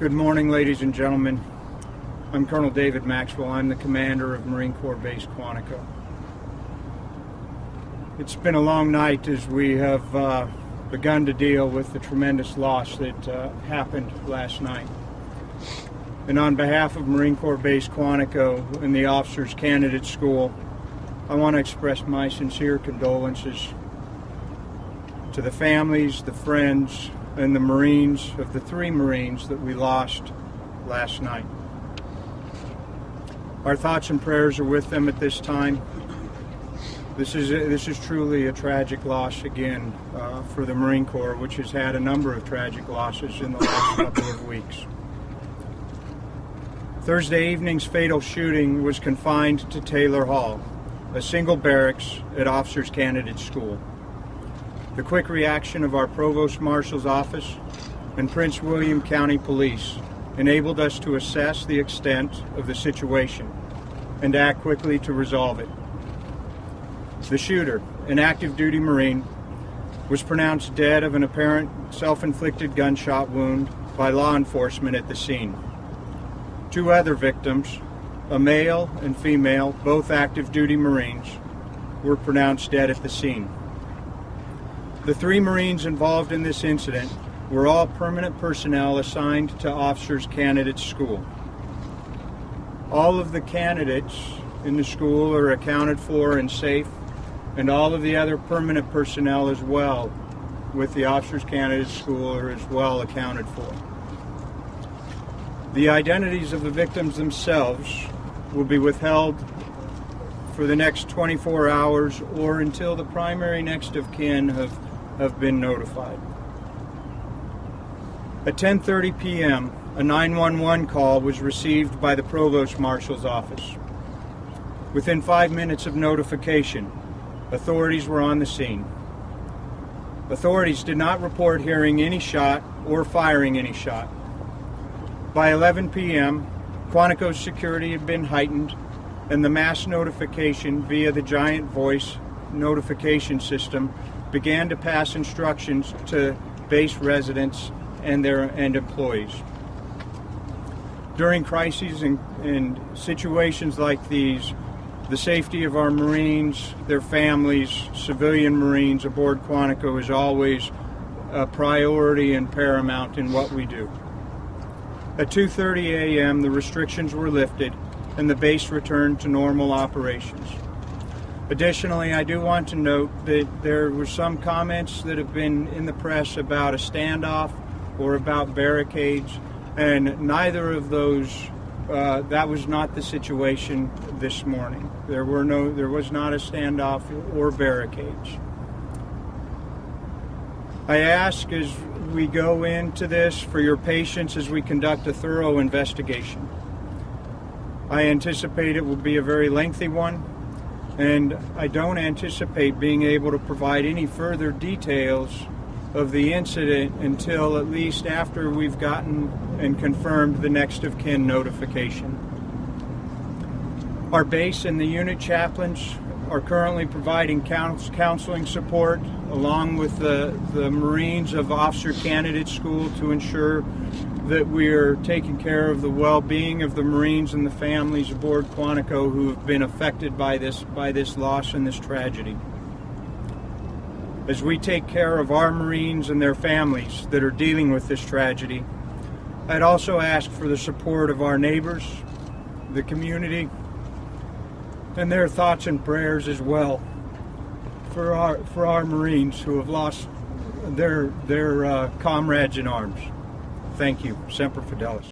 Good morning, ladies and gentlemen. I'm Colonel David Maxwell. I'm the commander of Marine Corps Base Quantico. It's been a long night as we have begun to deal with the tremendous loss that happened last night. And on behalf of Marine Corps Base Quantico and the Officers Candidate School, I want to express my sincere condolences to the families, the friends, and the Marines of the 3 Marines that we lost last night. Our thoughts and prayers are with them at this time. This is truly a tragic loss again for the Marine Corps, which has had a number of tragic losses in the last couple of weeks. Thursday evening's fatal shooting was confined to Taylor Hall, a single barracks at Officers Candidate School. The quick reaction of our Provost Marshal's office and Prince William County Police enabled us to assess the extent of the situation and act quickly to resolve it. The shooter, an active duty Marine, was pronounced dead of an apparent self-inflicted gunshot wound by law enforcement at the scene. 2 other victims, a male and female, both active duty Marines, were pronounced dead at the scene. The 3 Marines involved in this incident were all permanent personnel assigned to Officers Candidate School. All of the candidates in the school are accounted for and safe, and all of the other permanent personnel as well with the Officers Candidate School are as well accounted for. The identities of the victims themselves will be withheld for the next 24 hours or until the primary next of kin have been notified. At 10:30 p.m., a 911 call was received by the Provost Marshal's office. Within 5 minutes of notification, authorities were on the scene. Authorities did not report hearing any shot or firing any shot. By 11 p.m., Quantico's security had been heightened, and the mass notification via the giant voice notification system began to pass instructions to base residents and employees. During crises and situations like these, the safety of our Marines, their families, civilian Marines aboard Quantico is always a priority and paramount in what we do. At 2:30 a.m., the restrictions were lifted and the base returned to normal operations. Additionally, I do want to note that there were some comments that have been in the press about a standoff or about barricades, and neither of those, that was not the situation this morning. There was not a standoff or barricades. I ask as we go into this for your patience as we conduct a thorough investigation. I anticipate it will be a very lengthy one, and I don't anticipate being able to provide any further details of the incident until at least after we've gotten and confirmed the next of kin notification. Our base and the unit chaplains are currently providing counseling support along with the Marines of Officer Candidate School to ensure that we are taking care of the well-being of the Marines and the families aboard Quantico who have been affected by this loss and this tragedy. As we take care of our Marines and their families that are dealing with this tragedy, I'd also ask for the support of our neighbors, the community, and their thoughts and prayers as well for our Marines who have lost their comrades in arms. Thank you. Semper Fidelis.